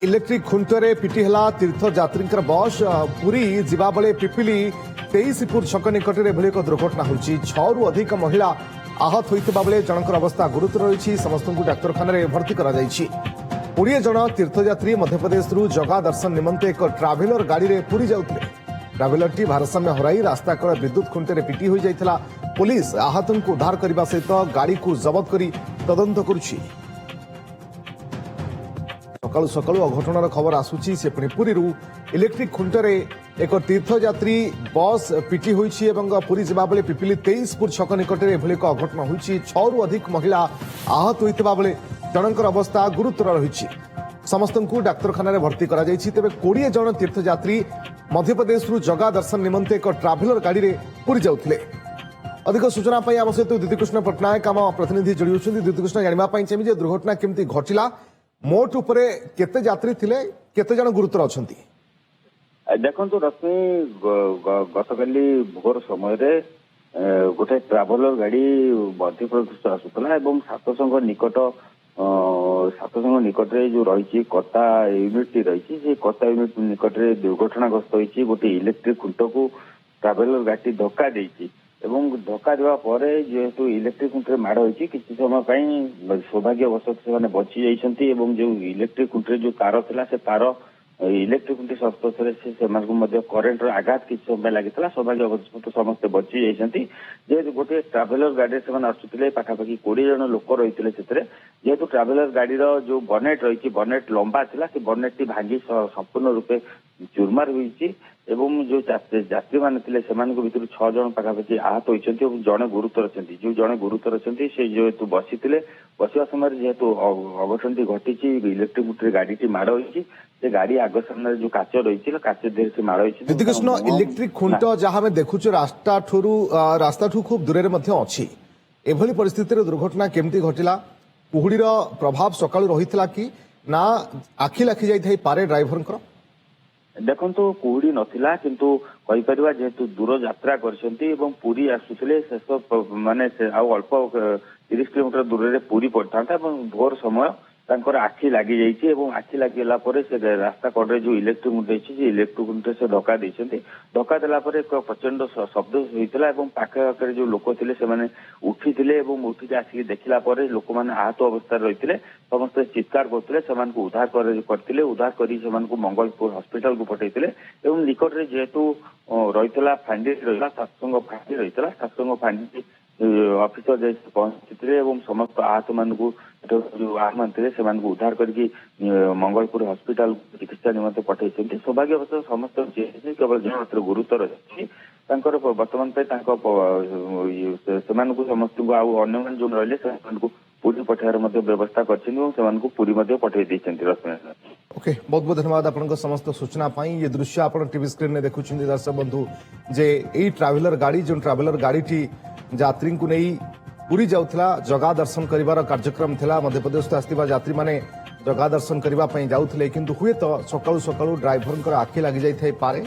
Electric खुंटरे पिटी है तीर्थयात्री बस पुरी जीवा बेले पिपिली 23 छक निकट में एक दुर्घटना होती 6 रु अधिक महिला आहत होता बेले जनकर अवस्था गुरुतर रही समस्त डाक्तखाना भर्ती कर 20 जन तीर्थयात्री मध्यप्रदेश जगा दर्शन निमंते एक ट्राभेलर गाड़ी में पुरी जाते ट्राभेलरटी भारसाम्य हराई रास्ता कड़ विद्युत खुंटे पिटी हो जाता पुलिस आहत को उद्धार करने सहित गाड़ी को जबत कर तदंत करुछि। सकाळु सकाळु अघटनार खबर आसुची से पुणी पुरी इलेक्ट्रिक खुंटरे एक तीर्थयात्री बस पिटी होईछि एवं पुरी जिबा बेले पिपिली 23 छक निकट में एभली एक अघटना होईछि 6 रु अधिक महिला आहत होइतबा बेले जनकर अवस्था गुरुतर रही समस्त डाक्तखाना भर्ती करा जायछि। तेबे 20 जन तीर्थयात्री मध्यप्रदेश जगा दर्शन निमंते एक ट्राभेलर गाड़ी में पुरी जाउथिले। अधिक सूचना आम सहित द्युतिकृष्ण पट्टनायक आम प्रतिनिधि जोड़ी होइछन्ति। द्युतिकृष्ण जानिबा पई चाहिए जे दुर्घटना केमती घटिला मोट उपरे केते यात्री थिले केते जन गुरुतर अछंती। देखंतु रश्मि गतकाली भोर समय रे गोटे ट्राभेलर गाड़ी मध्यप्रदेश आसुतला एवं सातसंग निकट रे जो रही कता यूनिट रही से कता यूनिट निकट रे दुर्घटनाग्रस्त होती गोटे इलेक्ट्रिक खुंट को ट्राभेलर गाड़ी धक्का देती एवं धक्का देवा परे जेहेतु इलेक्ट्रिक खुंटे माड़ होती किसी समय सौभाग्यवश से बची जाइछन्ति एवं जो इलेक्ट्रिक खुंटे जो तार थिला से तार इलेक्ट्रिक खुंटे संस्पर्श से करेन्ट आघात किसी समय लगी सौभाग्यवश तो समस्ते बची जाइछन्ति। जेहेतु गोटे ट्राभेलर गाड़ी से आसुले पाखापाखि 20 जन लोक रही जेहेतु ट्राभेलर गाड़ी जो बनेट रही बनेट लंबा था से बनेट टी भांगी संपूर्ण रूपे चुरमार हुई एवं जो यात्री मैंने भितर 6 जन पाखापाखि आहत होती जड़े गुरुतर अच्छा जो जड़े गुरुतर अच्छा से जेहेतु बसवा समय जेहेतु अघटन टी घटी इलेक्ट्रिक मोटर गाड़ी माड़ होती से गाड़ी आग सामने जो काच रही काच देह से माड़ होती। कृष्ण इलेक्ट्रिक खुंट जहाँ आम देखु रास्ता ठू खूब दूर अच्छी एभली परिस्थिति दुर्घटना केमती घटिला कुहुड़ीर प्रभाव सकाळु रही कि ना आखि लाखि जाई पारे ड्राइवर देखो कुहुड़ी नथिला किंतु कहि परिबा जेहेतु दूर यात्रा करछन्ती एवं पूरी आसुथिले शेष माने अल्प 30 किलोमीटर दूर रे पूरी पड़ता भोर समय तांकर आखि लागी जाइछि एवं आखि लागिला परे से रास्ता कड़े जो इलेक्ट्रिक खुंटे अछि से इलेक्ट्रिक खुंटे से धक्का दैछन्ती धक्का देला परे एक प्रचंड शब्द होइतला एवं पाखे जो लोक थिले से माने उठिथिले एवं उठिके आसी देखिला परे लोक माने आहत अवस्था रहिथिले समस्त चित्कार करथिले समान को उद्धार करथिले उद्धार करी समान को मंगलपुर हॉस्पिटल को पठैथिले एवं निकट रे जेहेतु रहितला फांडी रहिला सत्संग फांडी रहितला सत्संग फांडी ऑफिसर जैसे पहुंचते एवं समस्त आहत मान को जो आहत थे से उद्धार करके मंगलपुर हॉस्पिटल चिकित्सा निमंते पठाई सौभाग्यवश समस्त केवल जन मात्र गुरुतर अच्छी बर्तमान समस्त को अन्य जो रही पूरी पठार व्यवस्था कर पूरी पठाई रश्मि। ओके बहुत बहुत धन्यवाद आपन समस्त सूचना ये दृश्य आप टीवी स्क्रीन में देखुं दर्शक बंधु जे यही ट्राभेलर गाड़ी जो ट्राभेलर गाड़ी टी यात्री को नहीं पूरी जाउथला जगा दर्शन करिवार कार्यक्रम थिला मध्यप्रदेश आसथिबा यात्री माने जगा दर्शन करबा पई जाउथले किंतु हुए तो सकाळु सकाळु ड्राइवर आखि लागि जाई थाई पारे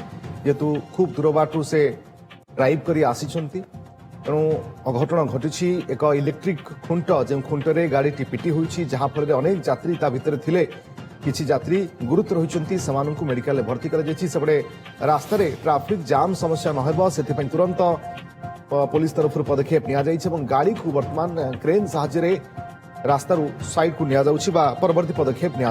जेतु खूब दूर बाटू से ड्राइव करी आसीछंती तेणु अघटन घटिछि एक इलेक्ट्रिक खुंट जे खुंटरे गाड़ी टी पिटी होईछि जहां फल अनेक यात्री ता भितर थिले किछि यात्री गुरुतर होइछंती समानकु मेडिकल भर्ती करा जायछि सबडे रास्ता रे ट्रैफिक जाम समस्या न हेबो सेति पई तुरंत पुलिस तरफ पदक्षेप नि गाड़ी को वर्तमान क्रेन साहाय्य रास्तारू साइड को नि परवर्ती पदक्षेप नि